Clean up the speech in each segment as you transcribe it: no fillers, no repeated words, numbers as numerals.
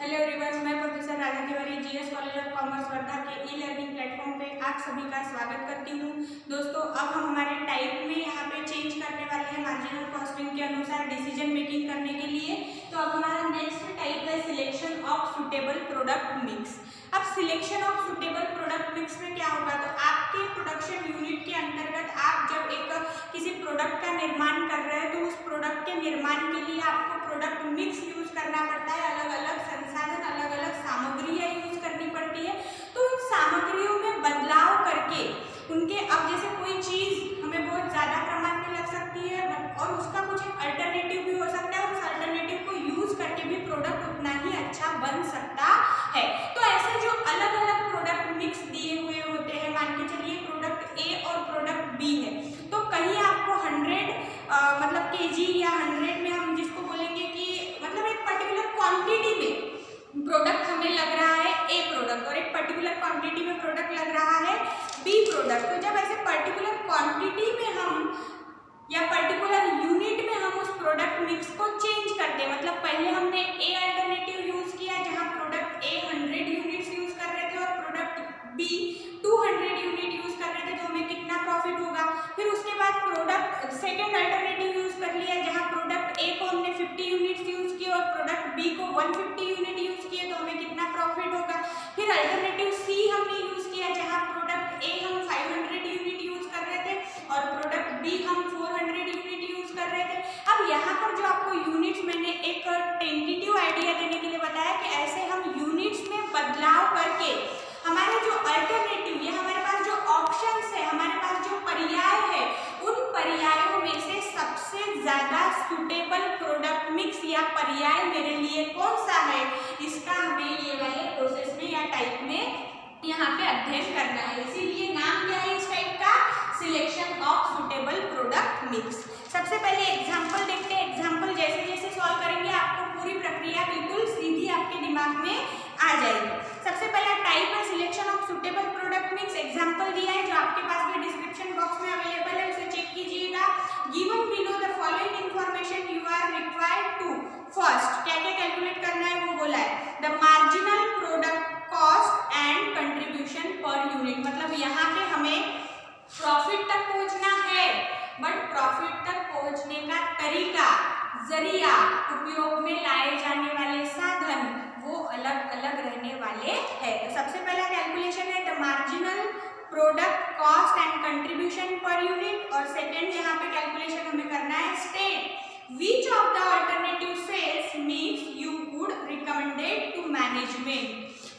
Hello everyone, मैं professor Radha Tiwari GS college of commerce Wardha के e learning platform पे आप सभी का स्वागत करती हूँ। दोस्तों, अब हम हमारे टाइप में यहाँ पे चेंज करने वाले हैं मार्जिनल कॉस्टिंग के अनुसार डिसीजन मेकिंग करने के लिए। तो अब हमारा नेक्स्ट टाइप है selection of suitable product mix. अब selection of suitable product mix में क्या होगा, तो आपके प्रोडक्शन यूनिट के अंतर्गत आप जब किसी प्रोडक्ट का निर्माण कर रहे हैं तो उस प्रोडक्ट के निर्माण के लिए आपको प्रोडक्ट मिक्स यूज करना पड़ता है। अलग अलग संसाधन, अलग अलग सामग्रियां यूज करनी पड़ती है। तो उन सामग्रियों में बदलाव करके उनके, अब जैसे कोई चीज हमें बहुत ज्यादा प्रमाण में लग सकती है और उसका कुछ अल्टरनेटिव भी हो सकता है, उस अल्टरनेटिव को यूज करके भी प्रोडक्ट उतना ही अच्छा बन सकता है। तो ऐसे जो अलग अलग प्रोडक्ट मिक्स दिए हुए होते हैं, मान के चलिए प्रोडक्ट ए और प्रोडक्ट बी है, तो कहीं आपको 100 मतलब केजी या 100 में हम जिसको बोलेंगे कि मतलब एक पर्टिकुलर क्वांटिटी में प्रोडक्ट हमें लग रहा है ए प्रोडक्ट और एक पर्टिकुलर क्वांटिटी में प्रोडक्ट लग रहा है बी प्रोडक्ट। तो जब ऐसे पर्टिकुलर क्वांटिटी में हम या पर्टिकुलर यूनिट में हम उस प्रोडक्ट मिक्स को चेंज करते हैं, मतलब पहले हमने ए अल्टरनेटिव यूज किया जहां प्रोडक्ट ए 100 यूनिट्स यूज कर रहे थे और प्रोडक्ट बी 200 यूनिट यूज कर रहे थे, तो हमें कितना प्रॉफिट होगा। फिर उसके बाद प्रोडक्ट सेकेंड अल्टरनेटिव यूज कर लिया जहां प्रोडक्ट ए को हमने 50 यूनिट्स यूज किए और प्रोडक्ट बी को 150 यूनिट यूज किए, तो हमें कितना प्रॉफिट होगा। फिर अल्टरनेटिव सी हमने यूज किया जहां प्रोडक्ट ए हम 500 यूनिट यूज कर रहे थे और प्रोडक्ट बी हम 400 यूनिट यूज कर रहे थे। अब यहाँ पर जो आपको यूनिट्स मैंने एक टेंटेटिव आइडिया देने के लिए बताया कि ऐसे हम यूनिट्स में बदलाव करके हमारे जो अल्टरनेटिव या हमारे पास जो ऑप्शंस है, हमारे पास जो पर्याय है, उन पर्यायों में से सबसे ज्यादा सुटेबल प्रोडक्ट मिक्स या पर्याय मेरे लिए कौन सा है, इसका हमें ये वाले प्रोसेस में या टाइप में यहाँ पे अध्ययन करना है। इसीलिए नाम क्या है इस टाइप का, selection of suitable product mix. सबसे पहले एग्जाम्पल देखते हैं। एग्जाम्पल जैसे जैसे सॉल्व करेंगे आपको पूरी प्रक्रिया बिल्कुल सीधी आपके दिमाग में आ जाएगी। सबसे पहला टाइप है selection of suitable product mix. Example दिया है जो आपके पास भी डिस्क्रिप्शन बॉक्स में अवेलेबल है, उसे चेक कीजिएगा। Given below the following information you are required to first, क्या क्या कैलकुलेट करना है वो बोला है, the marginal product cost and contribution per unit. मतलब यहाँ पे हमें प्रॉफिट तक पहुंचना है, बट प्रॉफिट तक पहुंचने का तरीका, जरिया, उपयोग में लाए जाने वाले साधन वो अलग अलग रहने वाले हैं। तो सबसे पहला कैलकुलेशन है the marginal product cost and contribution per unit, और सेकेंड यहाँ पे कैलकुलेशन हमें करना है state which of the alternative sales mix you would recommended to management.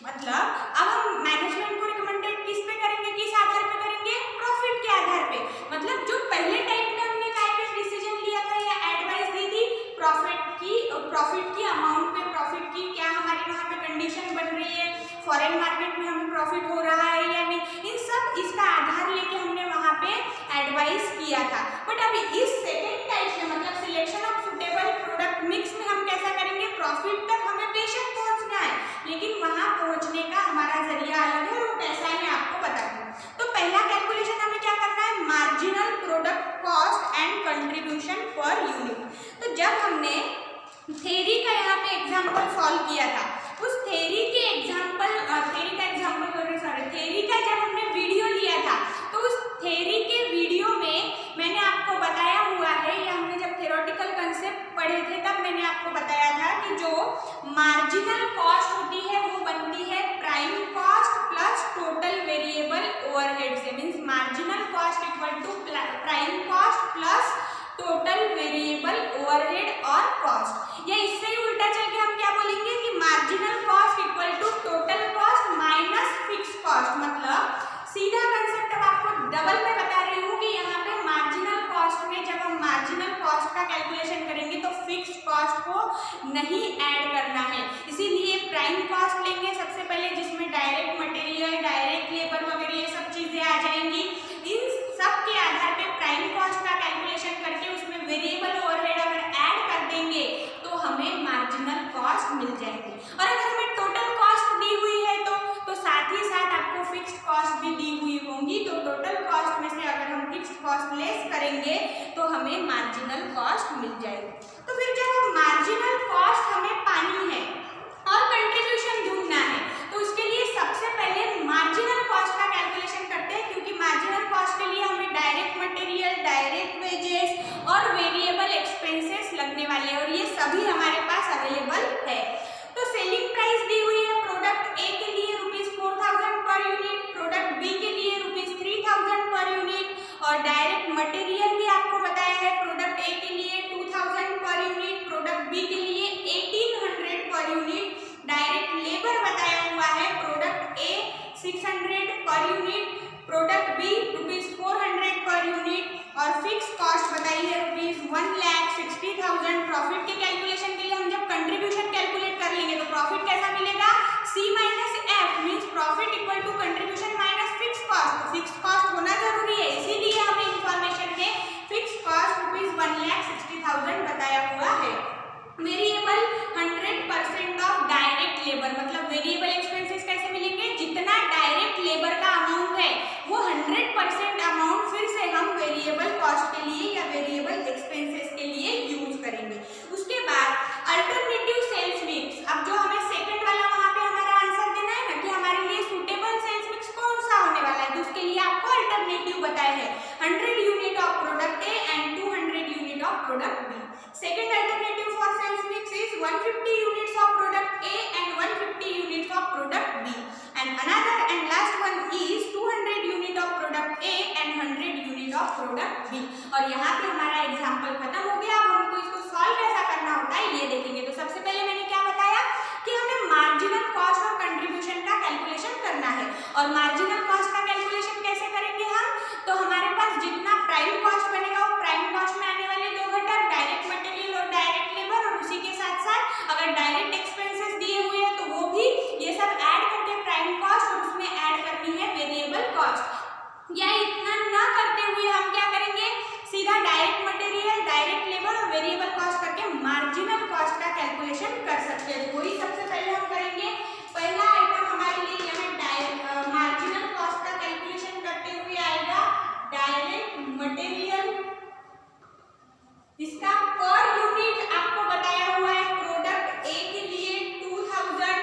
मतलब अब हम मैनेजमेंट को रिकमेंडेड किस पे करेंगे, किस आधार पे करेंगे, प्रॉफिट के आधार पे। मतलब जो पहले टाइप में हमने काय पे डिसीजन लिया था या एडवाइस दी थी, प्रॉफिट की अमाउंट पे, प्रॉफिट की क्या हमारी वहाँ पे कंडीशन बन रही है, फॉरेन मार्केट में हमें प्रॉफिट हो रहा है या नहीं, इन सब इसका आधार लेके हमने वहाँ पे एडवाइस किया था। बट अभी इस सेकेंड टाइप में मतलब selection of suitable product mix में हम कैसा करेंगे, प्रॉफिट तक हमें बेशक पहुंचना है, लेकिन वहां पहुंचने का हमारा जरिया अलग है और वो कैसा है मैं आपको बता दूं। तो पहला कैलकुलेशन हमें क्या करना है, marginal product cost and contribution per unit. तो जब हमने थ्योरी का यहाँ पे एग्जांपल सॉल्व किया था, उस थ्योरी का जब हमने वीडियो लिया था, तो उस थ्योरी के वीडियो में मैंने आपको बताया हुआ है, या हमने जब थ्योरेटिकल कंसेप्ट पढ़े थे तब मैंने आपको बताया था कि जो मार्जिनल कॉस्ट होती है वो बनती है prime cost plus total variable overhead से। Means marginal cost equal to prime cost plus total variable overhead और कॉस्ट। या इससे ही उल्टा चल के हम क्या बोलेंगे कि marginal cost equal to total cost minus fix cost. मतलब सीधा कंसेप्ट अब आपको डबल में बता रही हूँ कि यहाँ पे मार्जिनल कॉस्ट में जब हम मार्जिनल कॉस्ट का कैलकुलेशन करेंगे तो फिक्स कॉस्ट को नहीं ऐड करना है, इसीलिए प्राइम कॉस्ट लेंगे सबसे पहले, जिसमें डायरेक्ट मटेरियल, डायरेक्ट लेबर वगैरह ये सब चीजें आ जाएंगी। इन सब के आधार पे प्राइम कॉस्ट का कैलकुलेशन करके उसमें वेरिएबल ओवरहेड अगर ऐड कर देंगे तो हमें मार्जिनल कॉस्ट मिल जाएगी। और अगर हमें टोटल कॉस्ट दी हुई है तो साथ ही साथ आपको फिक्स्ड कॉस्ट भी दी हुई होंगी, तो टोटल कॉस्ट में से अगर हम फिक्स्ड कॉस्ट लेस करेंगे तो हमें मार्जिनल कॉस्ट मिल जाएगी। तो फिर जब मार्जिनल कॉस्ट हमें पानी है यूनिट। डायरेक्ट लेबर बताया हुआ है प्रोडक्ट ए 600 per unit, product B ₹400 per unit और फिक्स कॉस्ट बताई है ₹1,60,000। प्रॉफिट के कैलकुलेशन के लिए हम जब कंट्रीब्यूशन कैलकुलेट कर लेंगे तो प्रॉफिट कैसा मिलेगा, C minus F means profit equal to contribution minus fix cost. तो फिक्स कॉस्ट होना जरूरी है, इसीलिए हमें इंफॉर्मेशन में फिक्स कॉस्ट ₹1,60,000 बताया हुआ है। वेरिएबल 100% ऑफ डायरेक्ट लेबर, मतलब वेरिएबल एक्सपेंसेस कैसे मिलेंगे, जितना डायरेक्ट लेबर का अमाउंट है वो 100% अमाउंट फिर से हम वेरिएबल कॉस्ट के लिए या वेरिएबल एक्सपेंसेस के लिए यूज करेंगे। उसके बाद अल्टरनेटिव सेल्स मिक्स। अब जो हमें सेकंड वाला वहां पे हमारा आंसर देना है ना कि हमारे लिए सुटेबल सेल्स मिक्स कौन सा होने वाला है, तो उसके लिए आपको अल्टरनेटिव बताया है 100 unit of product A and 200 unit of product B. Second alternative for sales mix is 150 units of product A and 150 units of product B and another and last one is 200 unit of product A and 100 unit of product B. और यहाँ पे हमारा example खत्म हो गया। अब हमको इसको सॉल्व कैसा करना होता है ये देखेंगे। तो सबसे पहले मैंने क्या बताया कि हमें मार्जिनल कॉस्ट और कंट्रीब्यूशन का कैलकुलेशन करना है। और मार्जिनल कॉस्ट का कैलकुलेशन कैसे करेंगे हम, तो हमारे पास जितना प्राइम कॉस्ट बनेगा वो प्राइम कॉस्ट में आने वाले दो घटक डायरेक्ट मटेरियल और डायरेक्ट लेबर, और उसी के साथ साथ अगर डायरेक्ट एक्सपेंसेस दिए हुए हैं तो वो भी ये सब ऐड करके प्राइम कॉस्ट और उसमें ऐड करनी है वेरिएबल कॉस्ट। या इतना ना करते हुए हम क्या करेंगे, सीधा डायरेक्ट मटेरियल, डायरेक्ट लेबर और वेरिएबल कॉस्ट करके मार्जिनल कॉस्ट का कैलकुलेशन कर सकते हैं। तो वही सबसे पहले हम करेंगे। पहला आइटम हमारे लिए यहाँ मार्जिनल कॉस्ट का कैलकुलेशन करते हुए आएगा डायरेक्ट मटेरियल। इसका पर यूनिट आपको बताया हुआ है प्रोडक्ट ए के लिए 2000।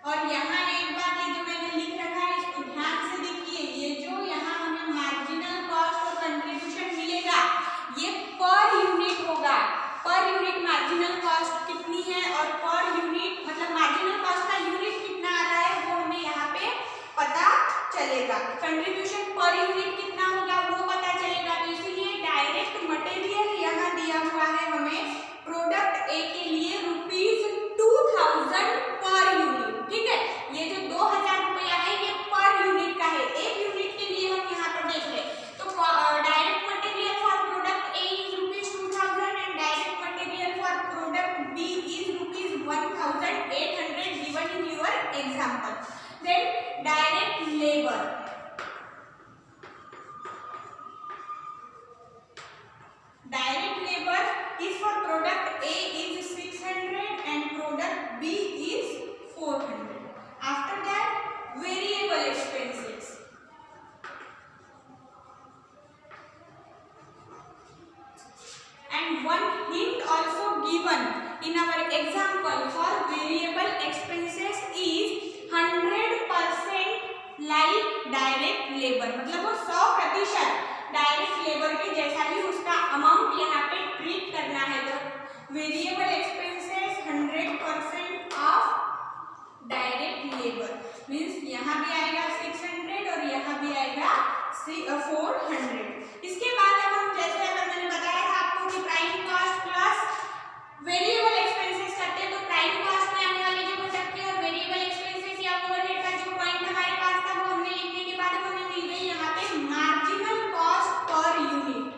और यहाँ एक बात ये जो मैंने लिख रखा है इसको ध्यान से देखिए, ये जो यहाँ हमें मार्जिनल कॉस्ट और कंट्रीब्यूशन मिलेगा ये पर यूनिट होगा। पर यूनिट मार्जिनल कॉस्ट कितनी है और पर यूनिट मतलब मार्जिनल कॉस्ट का यूनिट कितना आ रहा है वो हमें यहाँ पे पता चलेगा। कंट्रीब्यूशन पर यूनिट कितना होगा वो पता चलेगा। तो इसीलिए डायरेक्ट मटेरियल यहाँ दिया हुआ है हमें प्रोडक्ट ए के लिए ₹2000 पर यूनिट। ठीक है, ये जो 2000 रुपया है ये पर यूनिट का है। एक यूनिट के लिए हम यहाँ पर देख ले तो direct material for product A is ₹2000 and direct material for product B is ₹1800 given in your example. Then direct labor. Direct labor is for product A is 600 and product B is 400. After that, variable expenses. And one hint also given in our example for variable expenses is 100% like direct labor, मतलब वो 100% direct labour के जैसा ही उसका amount यहाँ पे treat करना है। तो variable expenses 100% of direct labour means यहाँ भी आएगा 600 और यहाँ भी आएगा 400। इसके बाद अब हम जैसे अगर मैंने बताया था आपको कि prime cost plus variable expenses करते हैं तो प्राइम कॉस्ट में आने वाले जो घटक थे और वेरिएबल एक्सपेंसेस या ओवरहेड का जो पॉइंट हमारे पास था वो हमने लिखने के बाद हमें मिल गई यहाँ पे marginal cost per unit.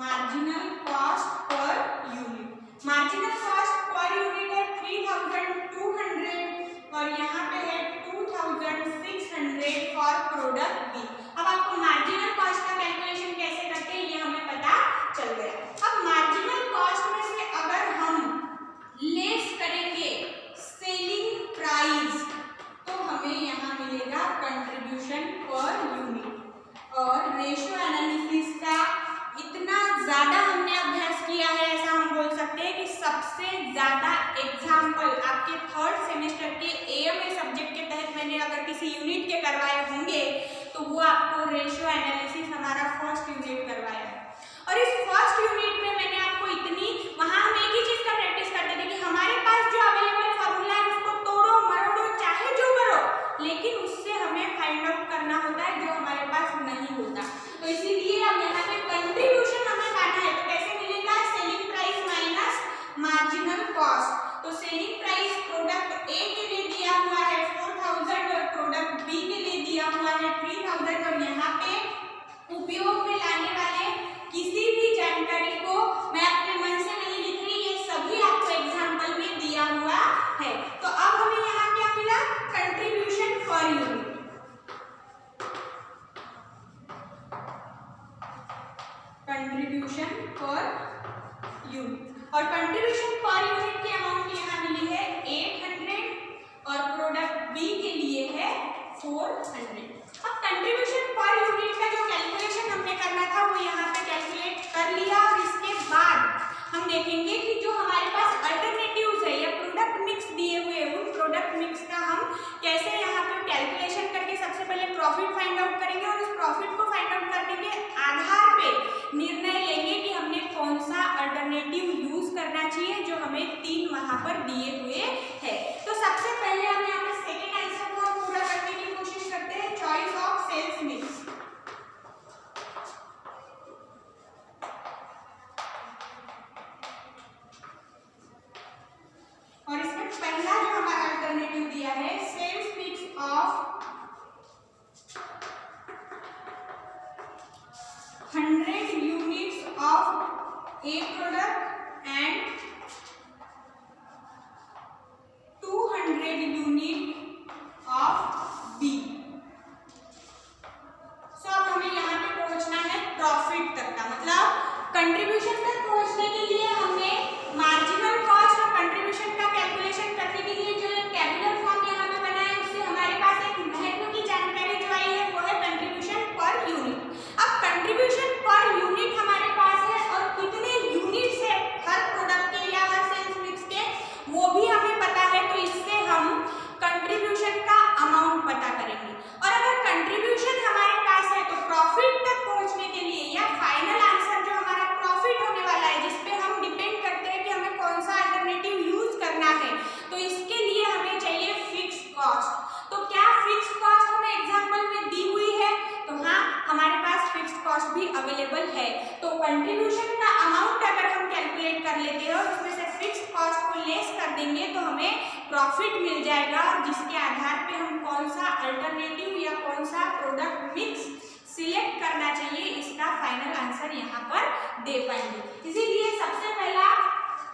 Marginal cost per unit, marginal cost per unit है 3200 और यहाँ पे है 2600 फॉर प्रोडक्ट बी। अब आपको मार्जिनल कॉस्ट का कैलकुलेशन कैसे करते हैं ये हमें पता चल गया। अब मार्जिनल कॉस्ट में से अगर हम लेस करेंगे सेलिंग प्राइस तो हमें यहाँ मिलेगा कंट्रीब्यूशन पर यूनिट। और रेशियो एनालिसिस का इतना ज्यादा हमने अभ्यास किया है ऐसा हम बोल सकते हैं कि सबसे ज्यादा एग्जाम्पल आपके थर्ड सेमेस्टर के एएमए सब्जेक्ट के तहत मैंने अगर किसी यूनिट के करवाए होंगे तो वो आपको रेशियो एनालिसिस हमारा फर्स्ट यूनिट करवाया है। और इस फर्स्ट यूनिट में मैंने आपको इतनी वहां हम एक ही चीज का प्रैक्टिस करते थे कि हमारे पास जो अवेलेबल फॉर्मूला है उसको तोड़ो मरोड़ो चाहे जो करो, लेकिन उससे हमें फाइंड आउट करना होता है जो हमारे पास नहीं होता। तो इसीलिए अब यहाँ पे कंट्रीब्यूशन हमें पाना है तो कैसे मिलेगा, सेलिंग पर यूनिट। और कंट्रीब्यूशन पर यूनिट की अमाउंट यहाँ मिली है 800 और प्रोडक्ट बी के लिए है 400। अब कंट्रीब्यूशन पर यूनिट का जो कैलकुलेशन हमने करना था वो यहाँ पे कैलकुलेट कर लिया। और इसके बाद हम देखेंगे कि जो हमारे पास अल्टरनेटिव्स है या प्रोडक्ट मिक्स दिए हुए उन प्रोडक्ट मिक्स का हम कैसे यहाँ पे कैलकुलेशन करके सबसे पहले प्रॉफिट फाइंड आउट करेंगे और उस प्रॉफिट को फाइंड आउट करने के आधार पे निर्णय लेंगे कि हमने कौन सा अल्टरनेटिव यूज करना चाहिए जो हमें 3 वहां पर दिए हुए है। तो सबसे पहले हम यहाँ पे सेकेंड आंसर को पूरा करने की कोशिश करते हैं, चॉइस ऑफ सेल्स मिक्स। और इसमें पहला जो हमारा अल्टरनेटिव दिया है sales mix of 100 units of A product and 200 unit of B. So अब हमें यहाँ पे पहुंचना है प्रॉफिट तक का, मतलब कंट्रीब्यूशन तक पहुंचने के लिए हमने मार्जिनल कॉस्ट और कंट्रीब्यूशन का कैलकुलेशन करने के लिए जो एक टेबुलर फॉर्म यहाँ पे बना है उससे हमारे पास एक महत्व की जानकारी जो आई है वो है कंट्रीब्यूशन पर यूनिट। अब कंट्रीब्यूशन पर यूनिट हमारे पास है और कितने यूनिट्स है हर प्रोडक्ट के या हर सेल्स मिक्स के वो भी हमें पता है। तो इससे हम कंट्रीब्यूशन का अमाउंट पता करेंगे। और अगर कंट्रीब्यूशन हमारे पास है तो प्रॉफिट तक पहुंचने के लिए या फाइनल आंसर जो हमारा प्रॉफिट होने वाला है जिसपे हम डिपेंड करते हैं कि हमें कौन सा अल्टरनेटिव यूज करना है, तो इसके लिए हमें चाहिए फिक्स कॉस्ट। तो क्या फिक्स कॉस्ट हमें एग्जांपल में दी हुई है? तो हाँ, हमारे पास फिक्स कॉस्ट भी अवेलेबल है। तो कंट्रीब्यूशन का अमाउंट अगर हम कैलकुलेट कर लेते हैं और उसमें से फिक्स कॉस्ट को लेस कर देंगे तो हमें प्रॉफिट मिल जाएगा, और जिसके आधार पे हम कौन सा अल्टरनेटिव या कौन सा प्रोडक्ट मिक्स सिलेक्ट करना चाहिए इसका फाइनल आंसर यहाँ पर दे पाएंगे। इसीलिए सबसे पहला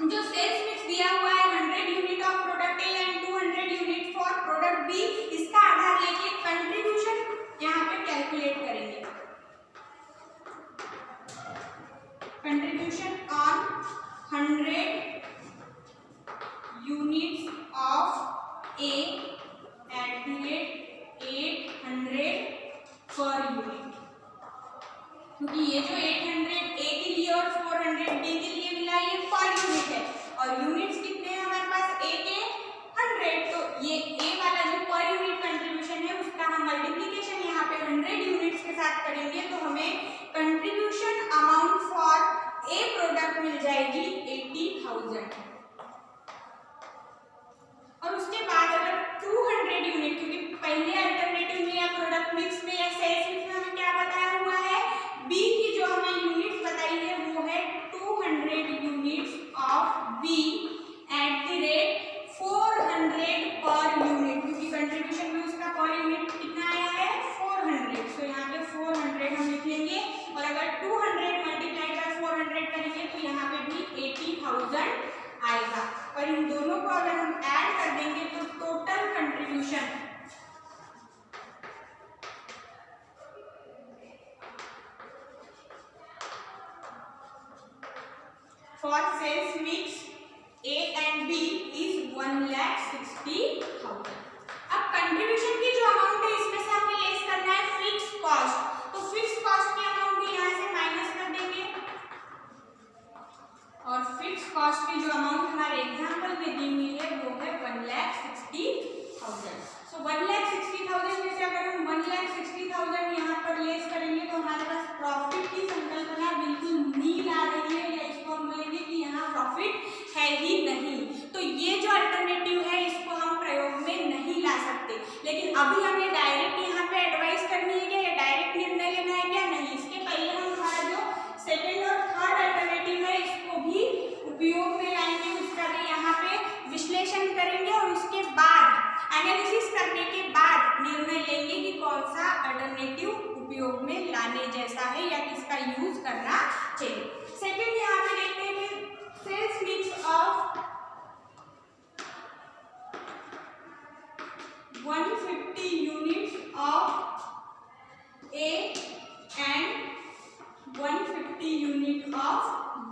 जो सेल्स मिक्स दिया हुआ है 100 unit of product A and 200 unit for product B, इसका आधार लेके कंट्रीब्यूशन यहाँ पे कैलकुलेट करेंगे। Contribution on 100 units of A at the rate 800 per unit, क्योंकि ये जो 800 ए के लिए और 400 बी के लिए मिला ये पर यूनिट है और यूनिट्स कितने हैं हमारे पास ए के 100। तो ये ए वाला जो पर यूनिट कंट्रीब्यूशन है उसका हम मल्टीप्लिकेशन यहाँ पे 100 यूनिट्स के साथ करेंगे तो हमें contribution amount for A product मिल जाएगी 80,000। और उसके बाद अगर 200 यूनिट, क्योंकि पहले अल्टरनेटिव में या प्रोडक्ट मिक्स में या सेल्स मिक्स में हमें क्या बताया हुआ है, बी की जो हमें यूनिट्स बताई है वो है 200 units of B at the rate 400 per unit, क्योंकि कंट्रीब्यूशन में उसका पर यूनिट कितना आया है 400। सो यहाँ पे 400 हम लिख लेंगे और अगर 200 मल्टीप्लाई बाय 400 करेंगे तो यहाँ पे भी 80,000 आएगा। और इन दोनों को अगर हम ऐड कर देंगे तो total contribution for sales mix A and B is 1,60,000। अब कंट्रीब्यूशन की जो अमाउंट है इसमें से हमें लेस करना है फिक्स कॉस्ट, तो फिक्स कॉस्ट की अमाउंट भी यहाँ से माइनस कर देंगे और फिक्स कॉस्ट की जो अमाउंट हमारे एग्जाम्पल में दी हुई है वो है 1,60,000। सो 1,60,000 में से अगर हम 1,60,000 यहाँ पर लेस करेंगे तो हमारे पास प्रॉफिट की संकल्पना बिल्कुल नील आ रही है, या इसको हम बोलेंगे कि यहाँ प्रॉफिट है ही नहीं। तो ये जो अल्टरनेटिव है इसको हम प्रयोग में नहीं ला सकते, लेकिन अभी हमें डायरेक्ट यहाँ पे एडवाइस करनी है क्या या डायरेक्ट निर्णय लेना है क्या? नहीं, इसके पहले हम हमारा जो सेकेंड और थर्ड अल्टरनेटिव है इसको भी उपयोग में लाएंगे, उसका भी यहाँ पे विश्लेषण करेंगे और उसके बाद एनालिसिस करने के बाद निर्णय लेंगे कि कौन सा अल्टरनेटिव उपयोग में लाने जैसा है या किसका यूज करना चाहिए।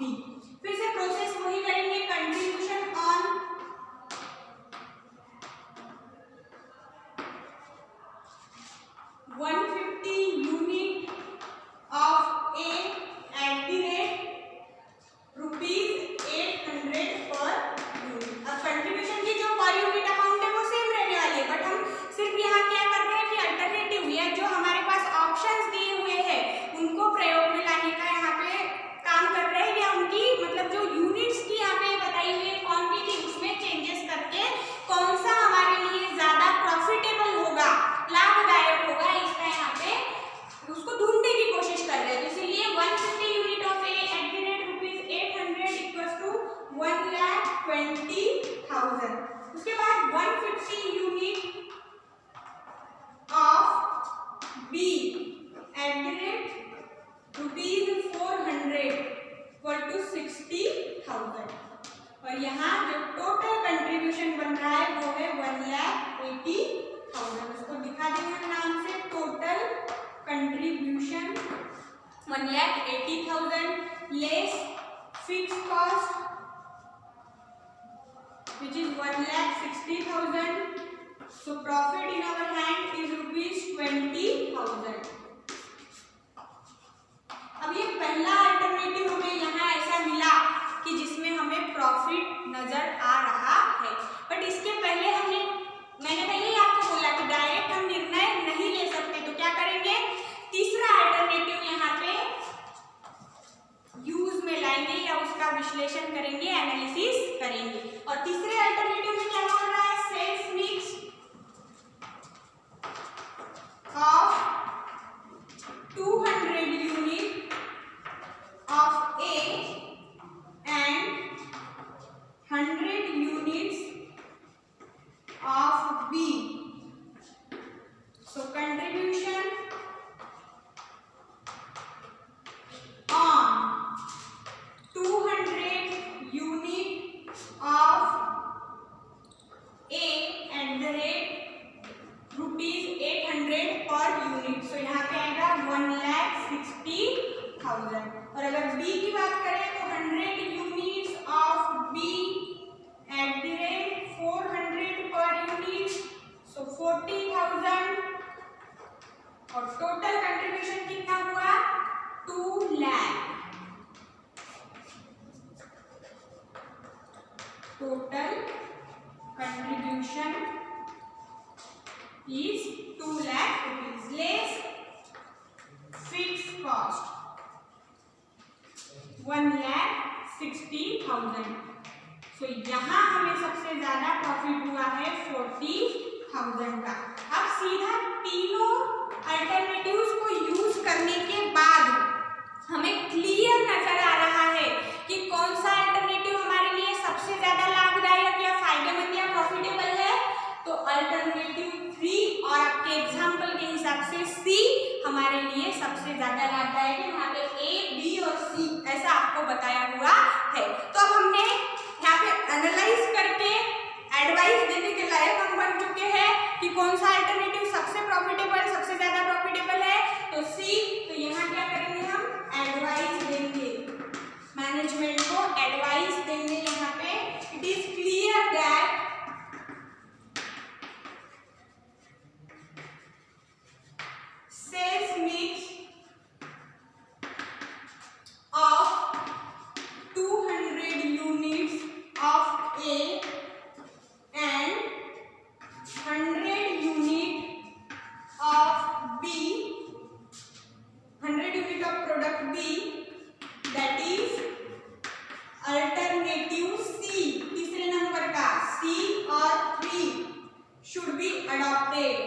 बी। फिर से प्रोसेस वही करेंगे, contribution on ₹150 unit of A at the rate ₹800 per unit. अब कंट्रीब्यूशन की जो पर यूनिट अमाउंट है वो सेम रहने वाली है, बट हम सिर्फ यहाँ क्या कर रहे हैं कि अल्टरनेटिव या जो हमारे पास ऑप्शंस दिए हुए हैं उनको प्रयोग में लाने का यहाँ पे काम कर रहे हैं, या उनकी मतलब जो यूनिट्स की यहाँ पे बताई हुई क्वांटिटी उसमें चेंजेस करके कौन सा हमारे लिए ज्यादा प्रॉफिटेबल होगा, लाभदायक होगा, इसका यहाँ पे उसको ढूंढने की कोशिश कर रहे हैं। तो इसीलिए 150 unit of A at the rate ₹800 equals to 1,20,000। उसके बाद 150 unit of B at the rate ₹400 equal to 60,000। और यहाँ जो टोटल कंट्रीब्यूशन बन रहा है वो है 1,80,000। उसको दिखा देंगे नाम से, total contribution 1,80,000 less fixed cost which is 1,60,000. So profit in our hand is ₹20,000. अब ये पहला अल्टरनेटिव हमें यहाँ ऐसा मिला कि जिसमें हमें प्रॉफिट नजर आ रहा है, बट इसके पहले मैंने पहले ही आपको बोला कि डायरेक्ट हम निर्णय नहीं ले सकते, तो क्या करेंगे, तीसरा अल्टरनेटिव यहाँ पे यूज में लाएंगे या उसका विश्लेषण करेंगे, एनालिसिस करेंगे। और तीसरे अल्टरनेटिव में क्या बोल रहा है, sales mix of 200 unit of A and 100 units of B. So contribution on 200 unit of A at the rate ₹800 per unit। सो यहाँ पे आएगा 1,60,000। और अगर B की बात करें तो 100 units of B at the rate 400 per unit, सो 40,000। और टोटल कंट्रीब्यूशन कितना हुआ, 2 lakh. Total contribution is 2 lakh rupees less fixed cost 1,60,000। सो यहाँ हमें सबसे ज्यादा प्रॉफिट हुआ है 40,000 का। अब सीधा तीनों अल्टरनेटिव्स को यूज करने के बाद हमें क्लियर नजर आ रहा है कि कौन सा अल्टरनेटिव हमारे लिए सबसे ज्यादा लाभदायक या फायदेमंद या प्रॉफिटेबल है। तो अल्टरनेटिव 3 और आपके एग्जाम्पल के हिसाब से सी हमारे लिए सबसे ज्यादा लाभदायक है। यहाँ पे ए, बी और सी ऐसा आपको बताया हुआ है। तो अब हमने यहाँ पे एनालाइज करके एडवाइस देने के लायक हम बन चुके हैं कि कौन सा अल्टरनेटिव सबसे प्रॉफिटेबल, सबसे ज्यादा प्रॉफिटेबल है, तो सी। तो यहाँ क्या करेंगे, हम एडवाइस देंगे, मैनेजमेंट को एडवाइस देंगे। यहाँ पे it is clear that sales mix of 200 units of A and 100 unit of B, 100 unit of product B, that is alternative C, तीसरे नंबर का C और 3 should be adopted।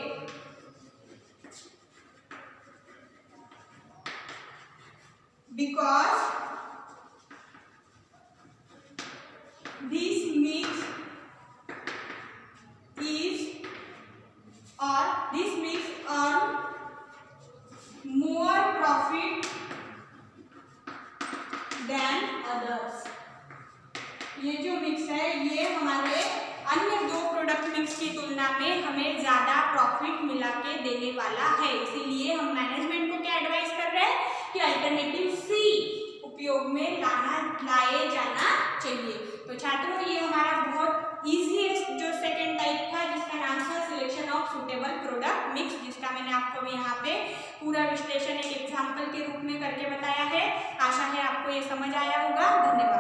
Because this mix earn more profit than others। ये जो mix है ये हमारे अन्य दो प्रोडक्ट मिक्स की तुलना में हमें ज्यादा प्रॉफिट मिला के देने वाला है। इसीलिए हम मैनेजमेंट को क्या एडवाइस कर रहे हैं कि अल्टरनेटिव सी उपयोग में लाए जाना चाहिए। तो छात्रों ये हमारा बहुत ईजीएस्ट जो सेकेंड टाइप था जिसका नाम था selection of suitable product mix, जिसका मैंने आपको भी यहाँ पे पूरा विश्लेषण एक एग्जाम्पल के रूप में करके बताया है। आशा है आपको ये समझ आया होगा। धन्यवाद।